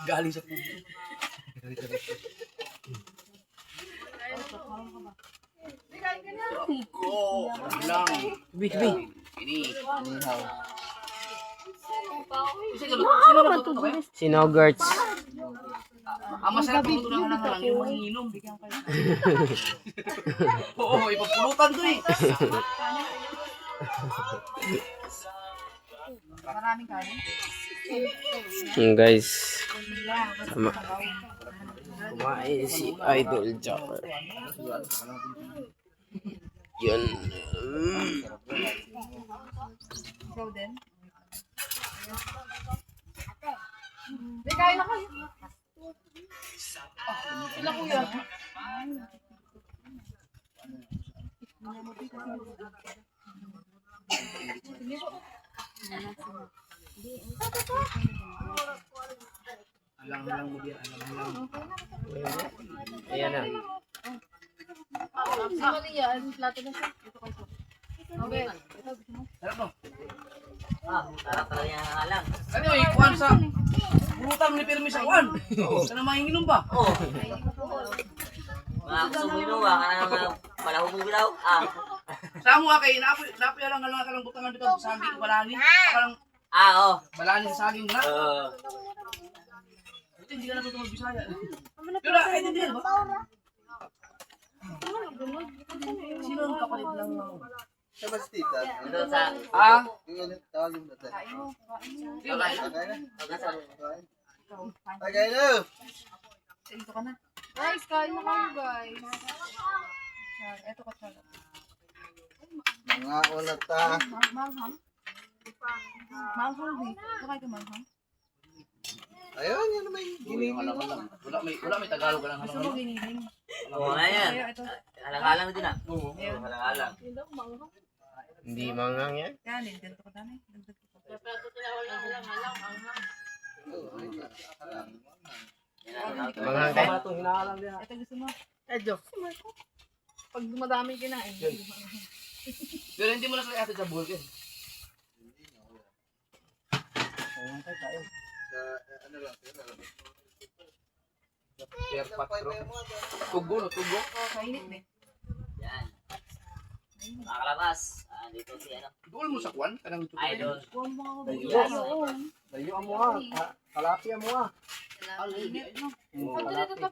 Galing sa puso. Ko, lang. Bibi. Ini. Sinogerts. Ang masarap ng tulang lang yung manginom. Oo, ipapulutan to eh. Maraming kanin. Guys. Kumain si Idol Jopper. Yun. Ikaw din? Hindi, kain na kayo. Sila kuya. Alang-alang mo diyan, alang-alang. Ayan na. Sino yan? Plato na siya. Ito kayo. Okay. Sarap no? Sarap talaga yan ang alang. Ano eh, kuhan sa pulutan ni Pirmi sa kuhan. Sana manginginom ba? Oo. Mga kusumuino ba? Kanang palahong mo bilaw? Sa mo kay napoy alang-alang kalang butangan dito. Saging, balani. Kalang Oo. balani sa saging na. Ito hindi ka natuto mag-Bisaya. Pero ay hindi ba? Sino ang kapalit lang ng Sa Bastita. Ito sa... Yung tawag yung dati. Yun ay. Tagay na! Ito ka na. Guys, kain na kayo guys. Ito ka tsala. Mga ulat ta. Manghang? Manghang di. Ito kayo manghang? Ayun, yun naman yung giniling. Wala may Tagalog ka lang. Gusto mo giniling? Oo nga yan. Kaya ito. Alang-alang din ah. Oo. Alang-alang. Hindi mangang yan. Kanin, ganito ka dami. Ganito ka. Mangang kayo. Ito gusto mo? Edyo. Pag dumadami kinain. Pero hindi mo na sa ate sa buhol ka. Ano lang, Pier 4. Tugo no, tugo. Kainit eh. Yan. Mga kalabas. Dito si ano. Duol mo sa kuwan kanang Idol. Huwag mo ako Layo mo ah. Kalapia mo ah.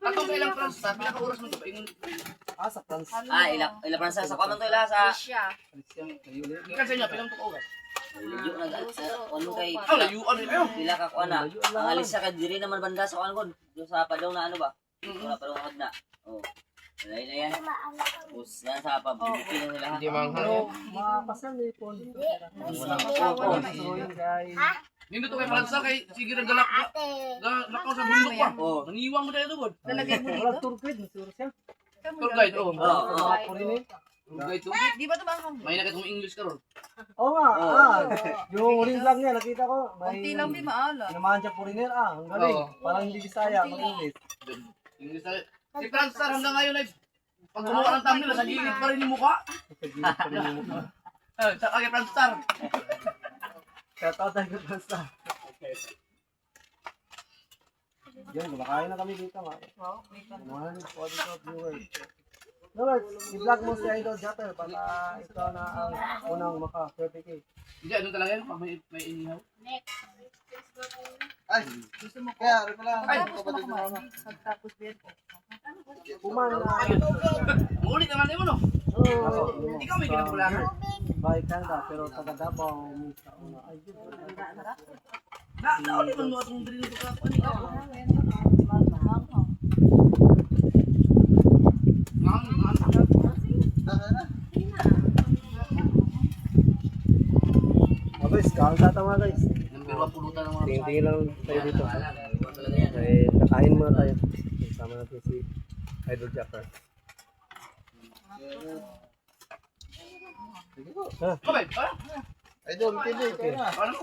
Atong kailang France, sa pila ka oras mo to paingon. Sa France. Ilang pransa sa kwaman to ila sa... Siya. Ikan sa inyo pilang to ka oras. Liyo na ano kay... Layuan ni kayo. Pila ka kuha na. Ang alis ka diri naman banda sa kuha ko. Doon sa padaw na ano ba? Wala pa daw na. Oh. Wala na yan. Tapos yan sa pabuti na nila. Hindi manghang yan. Mapasal ni Paul. Nindot to kay France kay sige ra galak. Lakaw sa bundok pa. Oh. Nangiwang mo tayo tubod. Lalagay mo dito. Walang tour guide, sure siya. Tour guide oh. Oo. Purin eh. Tour guide to. Di ba ito manghang? May nakita mo English karon. Oo nga, yung huling vlog niya, nakita ko, may Kunti lang di maala. sinamahan siya Puriner, ang galing. Oo. Parang hindi Bisaya, mag-English. English tayo. Si France sir hanggang ngayon ay pag gumawa ng thumbnail sa gilid pa rin yung mukha. Sa kay France sir. Shoutout tayo kay Basta. Yan, kumakain na kami dito nga. Wow, wait lang. 140 viewers. Lord, i-vlog mo si Idol Jatter para ito na ang unang maka 30K. Hindi ano talaga yan pag may inihaw. Ay, Gusto mo ko? kaya rin pala. Ay, gusto mo kumain. Pagtapos din po. Kuman na. Muli ka man mo no. Oo. Ikaw may kinabulangan. Bahay Canada, pero taga Davao. Ay, Nauli man mo atong diri nito ka. guys, kaon tatawa guys. Number 1 pulutan ng mga Tingin lang tayo dito. Iwan talaga yan. Ay, nakain muna tayo. Kasama natin si Idol Jacker. Sige po. Okay, Idol, TV. Okay. ano?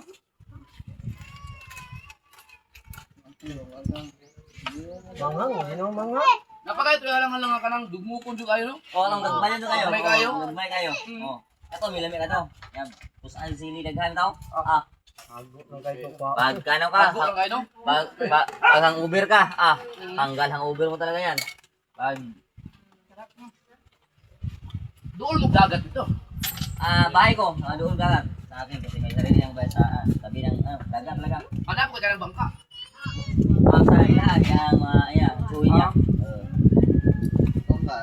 Manghang, ginawang mangha. Napakait, wala lang ka ng dugmukon dyan kayo, no? O, anong gagmayan doon kayo? Gagmay kayo? Oo, gagmay kayo. O. Ito, milamig ka to. Yan. Kung saan sili daghan tao? Ah. Ago ng kayo pa. Pag ano ka, Bago lang kayo, no? pag hangover ka, tanggal hangover mo talaga yan. Pag, Doon mo dagat ito. bahay ko, doon ka lang. Sa akin, kasi may sarili ng bahay sa tabi ng, dagat talaga. Hanap ko dyan ng bangka. Sa ilahan, yung mga, ayan, suwi niya.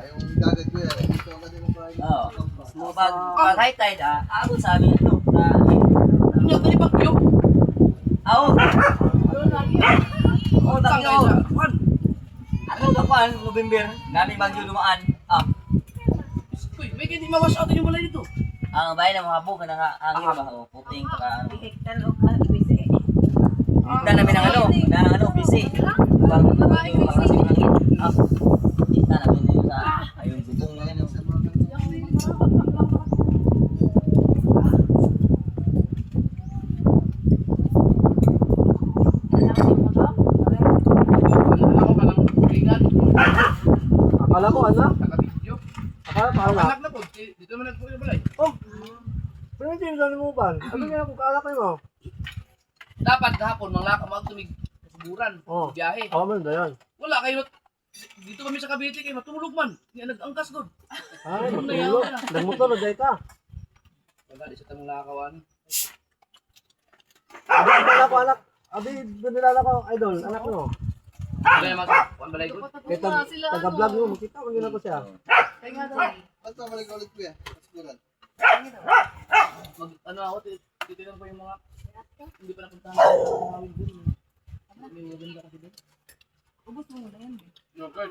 Yung dagat ko yan. Dito ka din ang bahay. Oo. So, pag high tide, abot sa amin ito. Hindi, dali bagyo. Oo. Oo, Tang bagyo. kayo sa, kuwan. Ano ka pa, November, daming bagyo dumaan. Uy, may hindi mawas out yung balay dito. Ang bahay ng mga hapon, hangin ba? O, puting, para ano. Kita namin ng busy. Pag makasing hangin. Kita namin yung sa, ayun, bubong na yun. Ako ka ng ringan. Akala ko, anak. Naka-video. Akala pa, anak. Anak na po. Dito naman nagpo yung balay. Oh! Pero hindi yung salimuban. Ano kaya kung kaalak kayo mo? Dapat kahapon, mga magtumig suburan. Oh. Biyahe. Oo, man, dayan. Wala kayo. Dito kami sa Cavite kayo, matulog man. Hindi nag-angkas doon. Ay, matulog. Nagmotor, nagday ka. Wala, di sa tamang nakawan. Abi, nilala ko, anak. Abi, nilala ko, idol, anak mo. Wala yung mga kuwan balay ko. Kaya taga-vlog mo, makita ko nila ko siya. Kaya nga daw. Basta balik ulit ko yan. Paskuran. Ano ako, titinan ko yung mga hindi pa napuntahan sa mga doon. May maganda kasi doon. Ubus mo muna yan. Okay.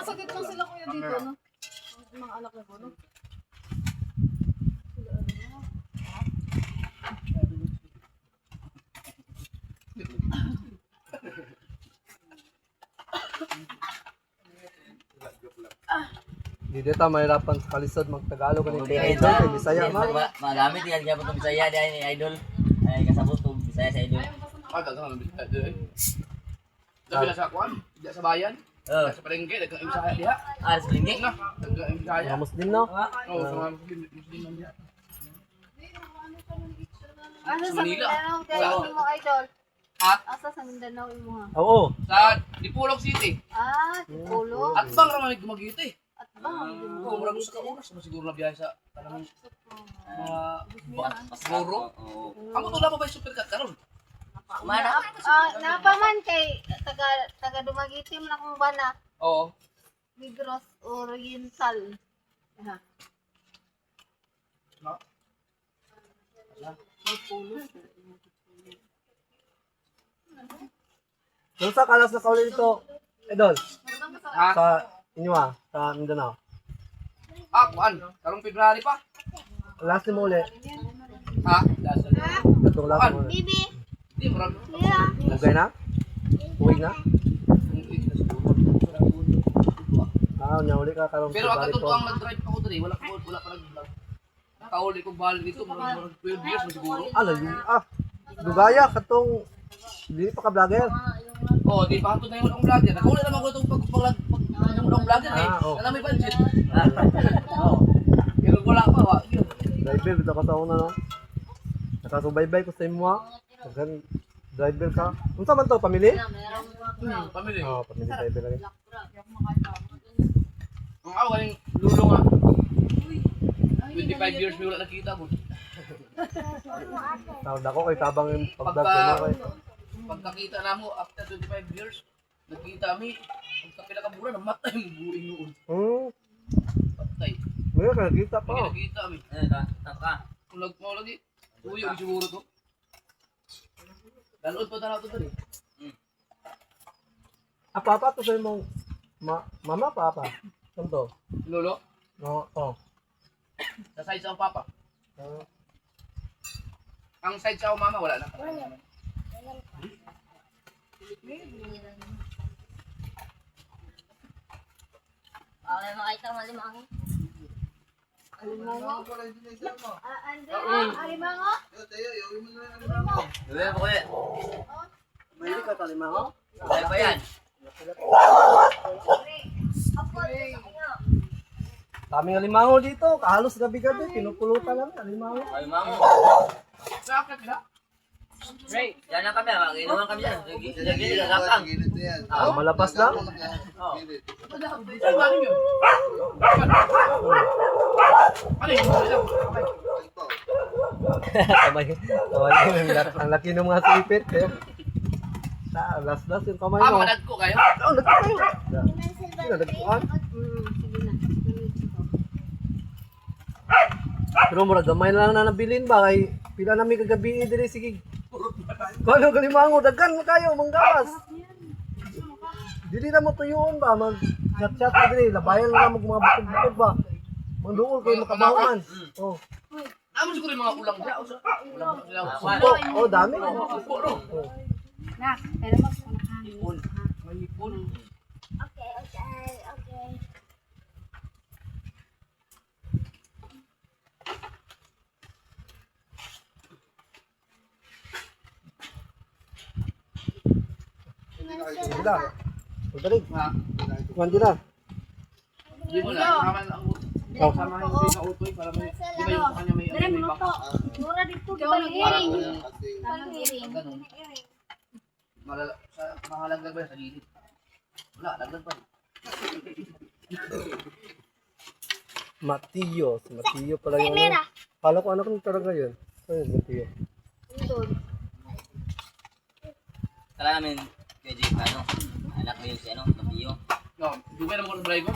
Sakit lang sila kuya dito, no? Ang mga anak ko, no? Di dito, mahirapan sa kalisod, mag-Tagalog. Hindi Ay, ito. Idol, Bisaya, ma. Magamit yan, kaya po itong Bisaya, dahil ni Idol. Ay, kasabot itong Bisaya sa Idol. Dagang ang bisaya. Sabi na sa kuwan, di sa bayan, Oo. sa palengke, dagang ang bisaya diha. Sa Linggi. Na, dagang ang bisaya. Mga Muslim, no? Oo, sa mga Muslim lang diha. Asa sa Manila. Mindanao, dahil mo, idol. Ha? Asa sa Mindanao, imo ha? Oo. Sa Dipolog City. Tipulo. At bang ramay gumagiti. At bang? Oo, mura gusto ka oras. Siguro na biyahe sa talagang mga Siguro. Amo to na pa ba yung supercut karon? Mana? Napaman kay taga Dumaguete man akong bana. Oo. Negros Oriental. Ha. No? Tipulo. Kung sa kalas na kauli dito, Idol, Ha? sa inyo sa Mindanao. Kuan. Karong February pa. Last ni mo uli, Ha? Dasal. katong last mo uli. Bibi. Di mo ram. Ugay na? Uwi na? Nya uli ka karong Pero ang February katuto ang po. nag-drive ako diri, wala pa nag-vlog. Kauli ko bali dito, mga 12 years na siguro. Dugaya katong dili pa ka vlogger. Oo, di pa hantod na yung unang vlogger. Nakauli naman ko itong yung unang vlogger eh. Oo. Alam may budget. Pero wala pa, yun. Driver bitaw ka sa una no. Nakasubaybay ko sa imo. Kan driver ka. Unsa man to pamili? Pamili. Oh, pamili driver lagi. Ang ako galing lulo nga. 25 years may wala nakita mo. Tawag ako kay tabang yung pag-vlog ko na kay. Pagkakita na mo after 25 years, nagkita kami. Pagka pinakabura, namatay mo buing noon. Patay. May nakita pa. Nagkita kami. Taka. Kung mo lagi, tuyo siguro to. Dalod pa tanaw to dali. Apa to sa imong mama papa. Kanto. Lolo, No, oh. sa side sa papa. Ang side sa mama wala na. Alimango? Dali po kuya. May ka talima ho. Kaya pa yan. Kaming alimango dito, halos gabi-gabi, pinupulutan namin alimango. Ay, mango. Sakit na. Ray, yan lang kami. Mag-inuman kami dyan. Gilid, gagapang. Malapas lang. Oo. Saan galing yun? Ano yun? Kamay, ang laki ng mga sipit. Eh. Las-las yung kamay mo. Manag ko kayo? Oo, nagkakayo. Sino, nagkuhan? Pero mura, gamay na lang na nabilin ba? Kay pila namin kagabi diri sige. Kano kalimango, daghan mo kayo, manggawas. Dili na mo tuyuon ba? Mag-chat-chat na diri, labayan na mo mga bukod-bukod ba? Manduol kayo makabahuman. Oh. Naman siguro yung mga ulang dyan. Ulang sila. Supo. Oh, dami. Supo, no? Oh. Na, pero magpunakahan. Ipon. May ipon. Sila. Pagdalig. Ha? Kuhan sila. Hindi mo na. Sama na ang Oh. sama yung sila utoy para may... Di ba yung sa kanya may... Dere may mo to. baka? Mura dito, gipaling-iring. Ganun. Mahalaglag ba yan sa gilid? Wala, laglag pa. Matio. Si Matio pala yung ano. Kala ko anak ko talaga yun. Ayun, Matio. Kala namin, Kuya Jake, ano? Anak mo yung si ano, Matio. No, di ba naman ko ng driver?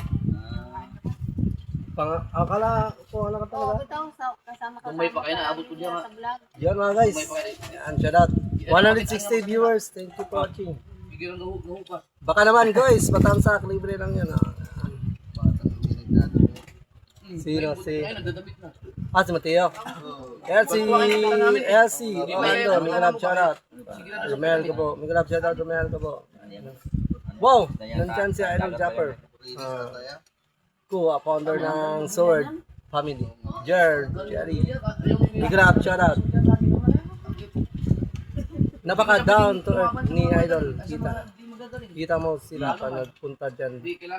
Akala ko anak ka Oo, talaga. bitaw kasama ka. Kung may pa kayo, naabot ko dyan. Sa vlog. Yan mga guys. Yan, shout out. 160 viewers. Thank you for watching. Bigyan ng gahu pa. Baka naman guys, patamsak. Libre lang yan. Sino si... Ay, nagdadabit na. Ah, si Mateo. Elsie. Orlando. Migalab shout out. Romel ko po. Migalab shout out. Romel ko po. Wow! Nandiyan si Idol Japper. Founder ng Sword Family. Jerry. Migalab shout out. Napaka down to earth ni Idol. Kita mo sila pa nagpunta dyan. Di kailangan